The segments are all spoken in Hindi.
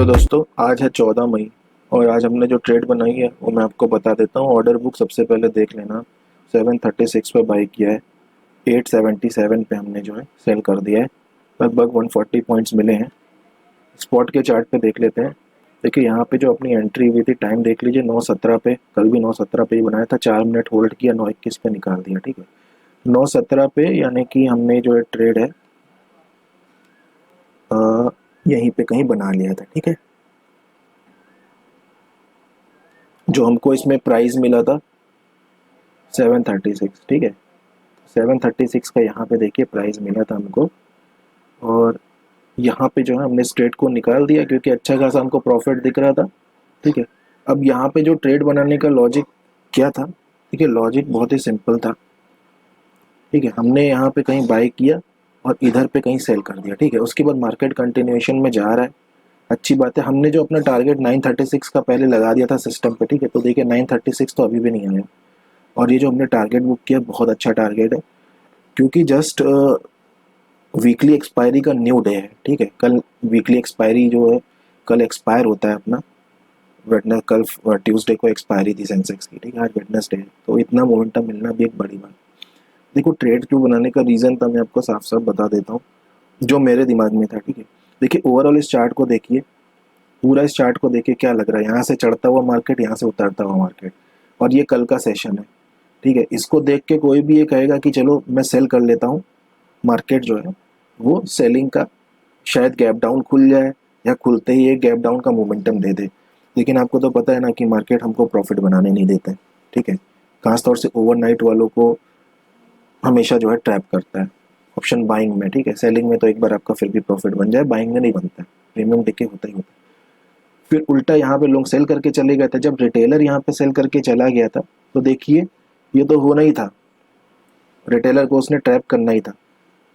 हेलो दोस्तों, आज है 14 मई और आज हमने जो ट्रेड बनाई है वो मैं आपको बता देता हूँ। ऑर्डर बुक सबसे पहले देख लेना। 736 पे बाई किया है, 877 पे हमने जो है सेल कर दिया है। लगभग 140 पॉइंट्स मिले हैं। स्पॉट के चार्ट पे देख लेते हैं। देखिए यहाँ पे जो अपनी एंट्री हुई थी, टाइम देख लीजिए 9:17 पे। कल भी 9:17 पे ही बनाया था, 4 मिनट होल्ड किया, 9:21 पे निकाल दिया। ठीक है, 9:17 पे यानी कि हमने जो है ट्रेड है यहीं पे कहीं बना लिया था। ठीक है, जो हमको इसमें प्राइस मिला था 736। ठीक है, 736 का यहाँ पे देखिए प्राइस मिला था हमको। और यहाँ पे जो है हमने स्ट्रेट को निकाल दिया क्योंकि अच्छा खासा हमको प्रॉफिट दिख रहा था। ठीक है, अब यहाँ पे जो ट्रेड बनाने का लॉजिक क्या था, ठीक है, लॉजिक बहुत ही सिंपल था। ठीक है, हमने यहाँ पे कहीं बाय किया और इधर पे कहीं सेल कर दिया। ठीक है, उसके बाद मार्केट कंटिन्यूएशन में जा रहा है, अच्छी बात है। हमने जो अपना टारगेट 936 का पहले लगा दिया था सिस्टम पे, ठीक है, तो देखिए 936 तो अभी भी नहीं आया। और ये जो हमने टारगेट बुक किया बहुत अच्छा टारगेट है, क्योंकि जस्ट वीकली एक्सपायरी का न्यू डे है। ठीक है, कल वीकली एक्सपायरी जो है, कल एक्सपायर होता है अपना वेडनेस, कल ट्यूसडे को एक्सपायरी थी सेंसेक्स की। ठीक है, आज वेडनेसडे है, तो इतना मोमेंटम मिलना भी एक बड़ी बात। देखो ट्रेड क्यों बनाने का रीज़न था, मैं आपको साफ साफ बता देता हूँ जो मेरे दिमाग में था। ठीक है, देखिए ओवरऑल इस चार्ट को देखिए, पूरा इस चार्ट को देखिए, क्या लग रहा है, यहाँ से चढ़ता हुआ मार्केट, यहाँ से उतरता हुआ मार्केट, और ये कल का सेशन है। ठीक है, इसको देख के कोई भी ये कहेगा कि चलो मैं सेल कर लेता हूँ, मार्केट जो है वो सेलिंग का शायद गैप डाउन खुल जाए या खुलते ही एक गैप डाउन का मोमेंटम दे दे। लेकिन आपको तो पता है ना कि मार्केट हमको प्रॉफिट बनाने नहीं देता है। ठीक है, खास तौर से ओवरनाइट वालों को हमेशा जो है ट्रैप करता है ऑप्शन बाइंग में। ठीक है, सेलिंग में तो एक बार आपका फिर भी प्रॉफिट बन जाए, बाइंग में नहीं बनता है, प्रीमियम डिके होता ही होता है। फिर उल्टा यहाँ पे लोग सेल करके चले गए थे, जब रिटेलर यहाँ पे सेल करके चला गया था तो देखिए ये तो होना ही था, रिटेलर को उसने ट्रैप करना ही था।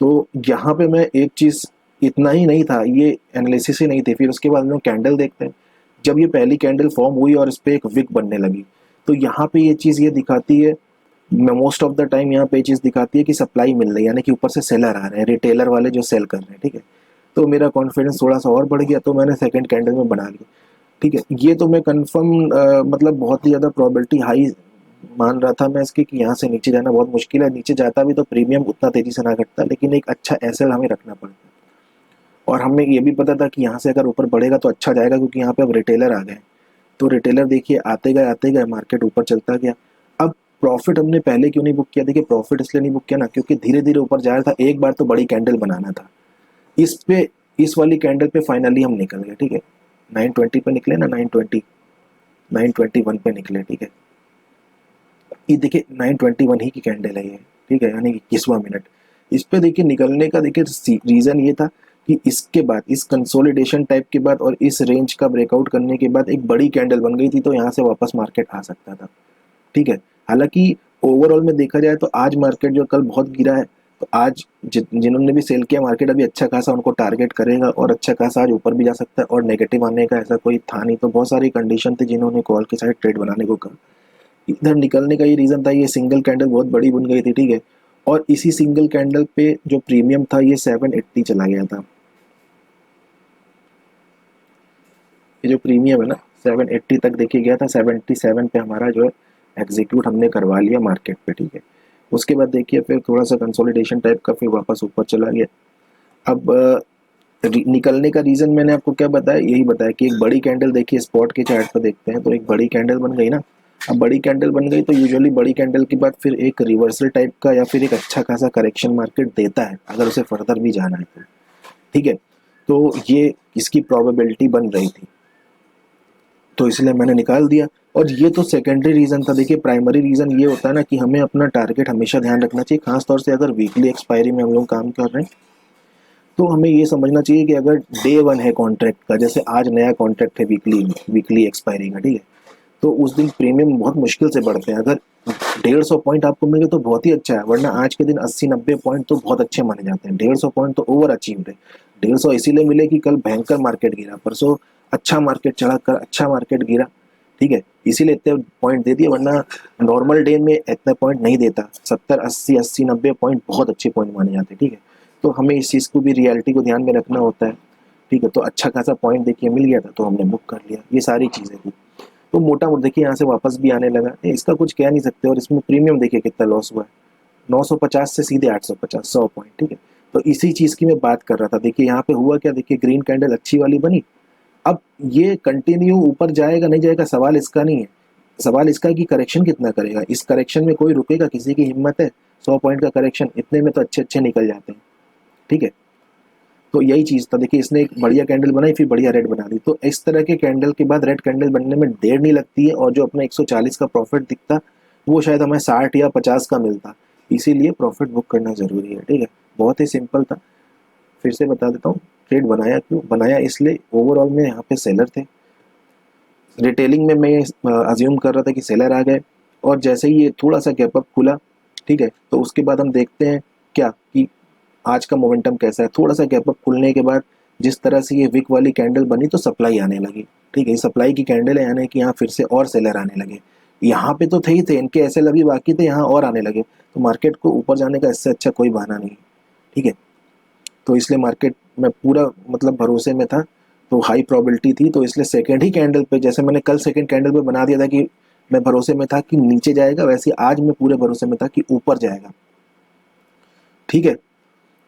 तो यहाँ पे मैं एक चीज़, इतना ही नहीं था, ये एनालिसिस ही नहीं थी। फिर उसके बाद हम लोग कैंडल देखते हैं, जब ये पहली कैंडल फॉर्म हुई और इस पर एक विक बनने लगी, तो यहाँ पे ये चीज़ ये दिखाती है, मोस्ट ऑफ द टाइम यहाँ पे ये चीज़ दिखाती है कि सप्लाई मिल रही है, यानी कि ऊपर से सेलर आ रहे हैं, रिटेलर वाले जो सेल कर रहे हैं। ठीक है, तो मेरा कॉन्फिडेंस थोड़ा सा और बढ़ गया, तो मैंने सेकंड कैंडल में बना लिया। ठीक है, ये तो मैं कंफर्म, मतलब बहुत ही ज़्यादा प्रोबेबिलिटी हाई मान रहा था मैं इसकी कि यहाँ से नीचे जाना बहुत मुश्किल है। नीचे जाता भी तो प्रीमियम उतना तेजी से ना घटता, लेकिन एक अच्छा एसएल हमें रखना पड़ता। और हमें ये भी पता था कि यहाँ से अगर ऊपर बढ़ेगा तो अच्छा जाएगा, क्योंकि यहाँ पे अब रिटेलर आ गए। तो रिटेलर देखिए आते गए मार्केट ऊपर चलता गया। अब प्रॉफिट हमने पहले क्यों नहीं बुक किया, देखिए प्रॉफिट इसलिए नहीं बुक किया ना, क्योंकि धीरे धीरे ऊपर जा रहा था, एक बार तो बड़ी कैंडल बनाना था। इस पे, इस वाली कैंडल पे फाइनली हम निकल गए। ठीक है, 920 पे निकले ना, 920, 921 पे निकले। ठीक है, ये देखिए 921 ही की कैंडल है ये। ठीक है, यानी 21वां मिनट। इस पे देखिए निकलने का देखिए रीज़न ये था कि इसके बाद, इस कंसोलिडेशन टाइप के बाद और इस रेंज का ब्रेकआउट करने के बाद एक बड़ी कैंडल बन गई थी, तो यहाँ से वापस मार्केट आ सकता था। ठीक है, हालांकि ओवरऑल में देखा जाए तो आज मार्केट जो कल बहुत गिरा है, तो आज जिन्होंने भी सेल किया, मार्केट अभी अच्छा खासा उनको टारगेट करेगा और अच्छा खासा आज ऊपर भी जा सकता है, और नेगेटिव आने का ऐसा कोई था नहीं। तो बहुत सारी कंडीशन थी जिन्होंने कॉल के साइड ट्रेड बनाने को कहा। इधर निकलने का ये रीज़न था, ये सिंगल कैंडल बहुत बड़ी बन गई थी। ठीक है, और इसी सिंगल कैंडल पे जो प्रीमियम था ये 780 चला गया था। ये जो प्रीमियम है ना 780 तक देखिए गया था, 77 पे हमारा जो है एग्जीक्यूट हमने करवा लिया मार्केट पे। ठीक है, उसके बाद देखिए फिर थोड़ा सा कंसोलिडेशन टाइप का, फिर वापस ऊपर चला गया। अब निकलने का रीज़न मैंने आपको क्या बताया, यही बताया कि एक बड़ी कैंडल, देखिए स्पॉट के चार्ट पर देखते हैं तो एक बड़ी कैंडल बन गई ना। अब बड़ी कैंडल बन गई तो यूजुअली बड़ी कैंडल के बाद फिर एक रिवर्सल टाइप का या फिर एक अच्छा खासा करेक्शन मार्केट देता है, अगर उसे फर्दर भी जाना है तो। ठीक है, तो ये इसकी प्रोबेबिलिटी बन रही थी, तो इसलिए मैंने निकाल दिया। और ये तो सेकेंडरी रीज़न था। देखिए प्राइमरी रीज़न ये होता है ना कि हमें अपना टारगेट हमेशा ध्यान रखना चाहिए, खासतौर से अगर वीकली एक्सपायरी में हम लोग काम कर रहे हैं, तो हमें ये समझना चाहिए कि अगर डे वन है कॉन्ट्रैक्ट का, जैसे आज नया कॉन्ट्रैक्ट है वीकली एक्सपायरी का। ठीक है, तो उस दिन प्रीमियम बहुत मुश्किल से बढ़ते हैं। अगर 150 पॉइंट आपको मिल गए तो बहुत ही अच्छा है, वरना आज के दिन 80-90 पॉइंट तो बहुत अच्छे माने जाते हैं। 150 पॉइंट तो ओवर अचीव है। 150 इसीलिए मिले कि कल भयंकर मार्केट गिरा, परसों अच्छा मार्केट चढ़ा, कर अच्छा मार्केट गिरा। ठीक है, इसीलिए इतने पॉइंट दे दिए, वरना नॉर्मल डे में इतने पॉइंट नहीं देता। 70-80-90 पॉइंट बहुत अच्छे पॉइंट माने जाते हैं। ठीक है, तो हमें इस चीज़ को भी, रियलिटी को ध्यान में रखना होता है। ठीक है, तो अच्छा खासा पॉइंट देखिए मिल गया था तो हमने बुक कर लिया, ये सारी चीज़ें थी। तो मोटा मोटा देखिए यहाँ से वापस भी आने लगा, इसका कुछ कह नहीं सकते। और इसमें प्रीमियम देखिए कितना लॉस हुआ है, 950 से सीधे 850, 100 पॉइंट, ठीक है। तो इसी चीज़ की मैं बात कर रहा था। देखिए यहाँ पे हुआ क्या, देखिए ग्रीन कैंडल अच्छी वाली बनी। अब ये कंटिन्यू ऊपर जाएगा नहीं जाएगा सवाल इसका नहीं है, सवाल इसका है कि करेक्शन कितना करेगा। इस करेक्शन में कोई रुकेगा, किसी की हिम्मत है? 100 पॉइंट का करेक्शन इतने में तो अच्छे अच्छे निकल जाते हैं, ठीक है। तो यही चीज़ था। देखिए इसने एक बढ़िया कैंडल बनाई, फिर बढ़िया रेड बना दी। तो इस तरह के कैंडल के बाद रेड कैंडल बनने में देर नहीं लगती है, और जो अपना 140 का प्रॉफिट दिखता वो शायद हमें 60 या 50 का मिलता। इसीलिए प्रॉफिट बुक करना ज़रूरी है, ठीक है। बहुत ही सिंपल था। फिर से बता देता हूँ ट्रेड बनाया क्यों बनाया, इसलिए ओवरऑल में यहाँ पे सेलर थे। रिटेलिंग में मैं अज्यूम कर रहा था कि सेलर आ गए, और जैसे ही ये थोड़ा सा गैप अप खुला, ठीक है, तो उसके बाद हम देखते हैं क्या कि आज का मोमेंटम कैसा है। थोड़ा सा गैप अप खुलने के बाद जिस तरह से ये विक वाली कैंडल बनी तो सप्लाई आने लगी, ठीक है। सप्लाई की कैंडल है, यानी कि यहाँ फिर से और सेलर आने लगे। यहाँ पे तो थे ही थे, इनके ऐसे लभी बाकी थे, यहाँ और आने लगे। तो मार्केट को ऊपर जाने का इससे अच्छा कोई बहाना नहीं, ठीक है। तो इसलिए मार्केट में पूरा मतलब भरोसे में था, तो हाई प्रोबेबिलिटी थी। तो इसलिए सेकेंड ही कैंडल पे, जैसे मैंने कल सेकेंड कैंडल पे बना दिया था कि मैं भरोसे में था कि नीचे जाएगा, वैसे आज मैं पूरे भरोसे में था कि ऊपर जाएगा, ठीक है।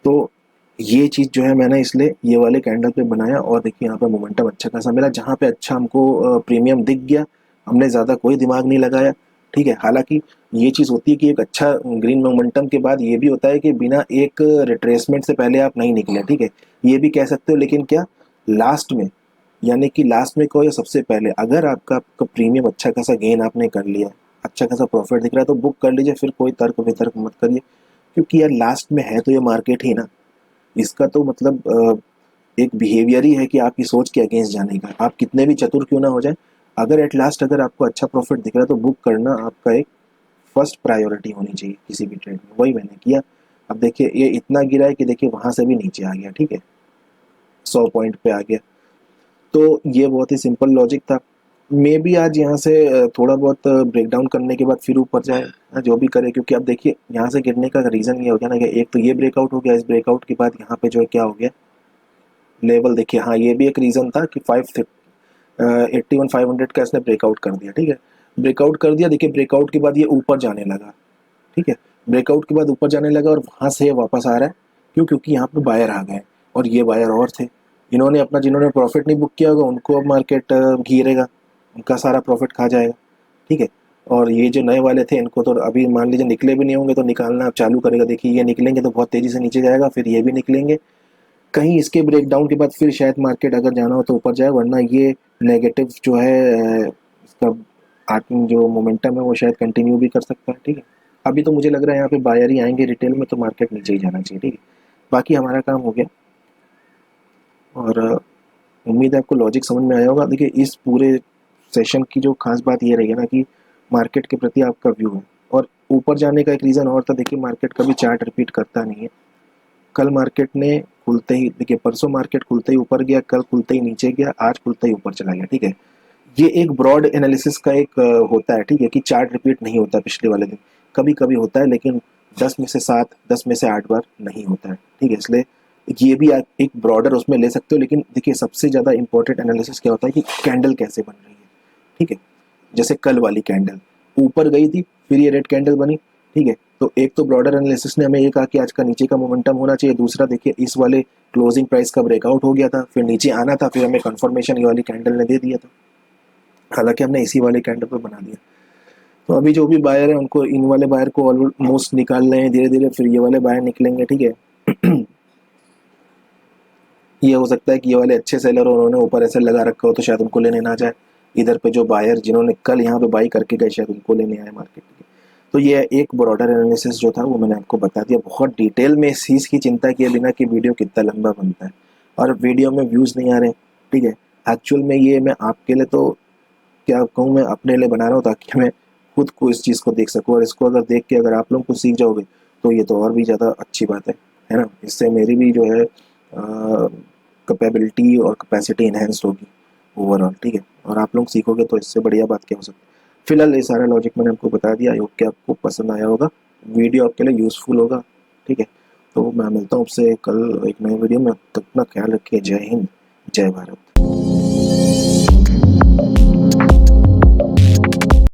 तो ये चीज़ जो है मैंने इसलिए ये वाले कैंडल पे बनाया, और देखिए यहाँ पे मोमेंटम अच्छा खासा मिला। जहाँ पे अच्छा हमको प्रीमियम दिख गया, हमने ज़्यादा कोई दिमाग नहीं लगाया, ठीक है। हालांकि ये चीज़ होती है कि एक अच्छा ग्रीन मोमेंटम के बाद ये भी होता है कि बिना एक रिट्रेसमेंट से पहले आप नहीं निकले, ठीक है, ये भी कह सकते हो। लेकिन क्या, लास्ट में, यानी कि लास्ट में कहो या सबसे पहले, अगर आपका प्रीमियम अच्छा खासा गेन आपने कर लिया, अच्छा खासा प्रॉफिट दिख रहा है, तो बुक कर लीजिए, फिर कोई तर्क वितर्क मत करिए। क्योंकि यार लास्ट में है तो ये मार्केट ही ना, इसका तो मतलब एक बिहेवियर ही है कि आपकी सोच के अगेंस्ट जाने का। आप कितने भी चतुर क्यों ना हो जाए, अगर एट लास्ट अगर आपको अच्छा प्रॉफिट दिख रहा है तो बुक करना आपका एक फर्स्ट प्रायोरिटी होनी चाहिए किसी भी ट्रेड में। वही मैंने किया। अब देखिए ये इतना गिरा है कि देखिए वहां से भी नीचे आ गया, ठीक है, 100 पॉइंट पे आ गया। तो ये बहुत ही सिंपल लॉजिक था। मे बी आज यहाँ से थोड़ा बहुत ब्रेक डाउन करने के बाद फिर ऊपर जाए, जो भी करे। क्योंकि अब देखिए यहाँ से गिरने का रीज़न ये हो गया ना कि एक तो ये ब्रेकआउट हो गया, इस ब्रेकआउट के बाद यहाँ पे जो है क्या हो गया, लेवल देखिए। हाँ, ये भी एक रीज़न था कि 81,500 का इसने ब्रेकआउट कर दिया, ठीक है। ब्रेकआउट कर दिया, देखिए ब्रेकआउट के बाद ये ऊपर जाने लगा, ठीक है। ब्रेकआउट के बाद ऊपर जाने लगा और वहाँ से ये वापस आ रहा है। क्यों? क्योंकि यहाँ पे बायर आ गए, और ये बायर और थे। इन्होंने अपना, जिन्होंने प्रॉफिट नहीं बुक किया होगा उनको अब मार्केट घेरेगा, उनका सारा प्रॉफिट खा जाएगा, ठीक है। और ये जो नए वाले थे इनको तो अभी मान लीजिए निकले भी नहीं होंगे तो निकालना अब चालू करेगा। देखिए ये निकलेंगे तो बहुत तेज़ी से नीचे जाएगा, फिर ये भी निकलेंगे। कहीं इसके ब्रेकडाउन के बाद फिर शायद मार्केट अगर जाना हो तो ऊपर जाए, वरना ये नेगेटिव जो है इसका आर्किंग जो मोमेंटम है वो शायद कंटिन्यू भी कर सकता है, ठीक है। अभी तो मुझे लग रहा है यहाँ पे बायर ही आएंगे रिटेल में, तो मार्केट नीचे ही जाना चाहिए, ठीक है। बाकी हमारा काम हो गया, और उम्मीद है आपको लॉजिक समझ में आया होगा। देखिए इस पूरे सेशन की जो खास बात ये रही है ना कि मार्केट के प्रति आपका व्यू है। और ऊपर जाने का एक रीज़न और था, देखिए मार्केट कभी चार्ट रिपीट करता नहीं है। कल मार्केट ने खुलते ही, देखिए परसों मार्केट खुलते ही ऊपर गया, कल खुलते ही नीचे गया, आज खुलते ही ऊपर चला गया, ठीक है। ये एक ब्रॉड एनालिसिस का एक होता है, ठीक है, कि चार्ट रिपीट नहीं होता पिछले वाले दिन। कभी कभी होता है, लेकिन 10 में से 7, 10 में से 8 बार नहीं होता है, ठीक है। इसलिए ये भी आप एक ब्रॉडर उसमें ले सकते हो। लेकिन देखिए सबसे ज़्यादा इंपॉर्टेंट एनालिसिस क्या होता है कि कैंडल कैसे बन रही है, ठीक है। जैसे कल वाली कैंडल ऊपर गई थी, फिर ये रेड कैंडल बनी, ठीक है। तो एक तो ब्रॉडर एनालिसिस ने हमें ये कहा कि आज का नीचे का मोमेंटम होना चाहिए। दूसरा देखिए इस वाले क्लोजिंग प्राइस का ब्रेकआउट हो गया था, फिर नीचे आना था, फिर हमें कंफर्मेशन ये वाली कैंडल ने दे दिया था। हालांकि हमने इसी वाले कैंडल पर बना दिया। तो अभी जो भी बायर है उनको, इन वाले बायर को ऑलमोस्ट निकाल रहे हैं धीरे धीरे, फिर ये वाले बायर निकलेंगे, ठीक है। ये हो सकता है कि ये वाले अच्छे सेलर और उन्होंने ऊपर ऐसे लगा रखा हो तो शायद उनको लेने ना जाए। इधर पे जो बायर जिन्होंने कल यहाँ पे बाई करके गए शायद उनको लेने आए मार्केट के। तो ये एक ब्रॉडर एनालिसिस जो था वो मैंने आपको बता दिया। बहुत डिटेल में इस चीज़ की चिंता किए बिना कि वीडियो कितना लंबा बनता है और वीडियो में व्यूज़ नहीं आ रहे, ठीक है। एक्चुअल में ये मैं आपके लिए तो क्या कहूँ, मैं अपने लिए बना रहा हूँ ताकि मैं खुद को इस चीज़ को देख सकूँ, और इसको अगर देख के अगर आप लोग कुछ सीख जाओगे तो ये तो और भी ज़्यादा अच्छी बात है ना। इससे मेरी भी जो है कैपेबिलिटी और कैपेसिटी इन्हेंस होगी ओवरऑल, ठीक है। और आप लोग सीखोगे तो इससे बढ़िया बात क्या हो सकती है। फिलहाल ये सारा लॉजिक मैंने आपको बता दिया। आई होप कि आपको पसंद आया होगा, वीडियो आपके लिए यूज़फुल होगा, ठीक है। तो मैं मिलता हूँ आपसे कल एक नए वीडियो में। तब तक अपना ख्याल रखिए। जय हिंद, जय भारत।